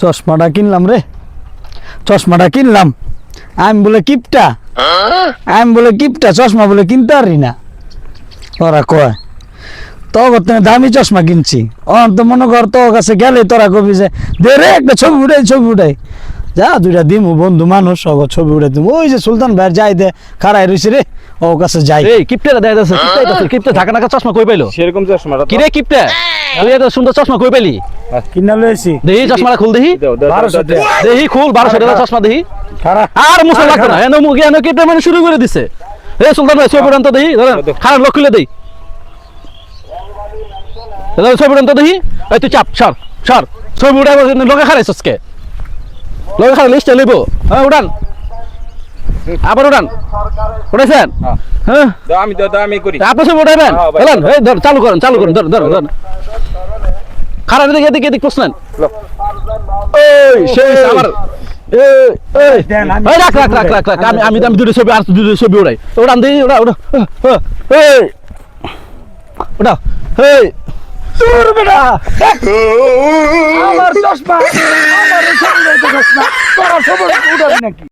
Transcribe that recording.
চশমাটা কিনলাম রে, চশমাটা কিনলাম। আমি বলে কিপটা, চশমা বলে কিনতে পারি না। ওরা কয় তো দামি চশমা কিনছি। তো মনে কর তোর কাছে গেলে তোরা কবি যে দে রে একটা ছবি উঠাই যা দুইটা দিমু বন্ধু মানুষ ছবি উঠাই দিমু। ওই যে সুলতান ভাই যাই দে খারাই রইছে রে, ও কাছে যাই। এই কিপটাটা দেয় যাচ্ছে, কিপটা ঢাকা ঢাকা চশমা কই পাইলো? সেরকম চশমাটা কি রে কিপটা, তুই এত সুন্দর চশমা কই পাইলি? কিনা লইছি। দেখি চশমাটা খুল, দেখি 1200 টাকা। দেখি খুল 1200 টাকা চশমা দেখি। আর মুসা লাগবে না, এনে মুখে এনে কিপটা মানে শুরু করে দিছে। এই সুলতান ভাই ছবি উঠান তো দেখি, খারাপ লোক খুলে দেই। ছবি উঠান তো দেখি। এই তুই চাপ সর সর, ছবি উঠাই লোকে খারাইছস কে? লোকে খারাই লিস্টে লইব। হ্যাঁ উঠান, আবার উঠান। উঠাইছেন? হ্যাঁ আমি করি। আপনি ছবি উঠাইবেন? বলেন এই ধর, চালু করেন ধর খারাপ এদিকে এদিক প্রশ্ন। এই সেই আমার রাখ আমি দুটো ছবি আর দুটো ছবি উড়াই উড়ান দিই ওটা এই আমার চশমা, আমার চশমা, তোরা সব উঠাবি নাকি?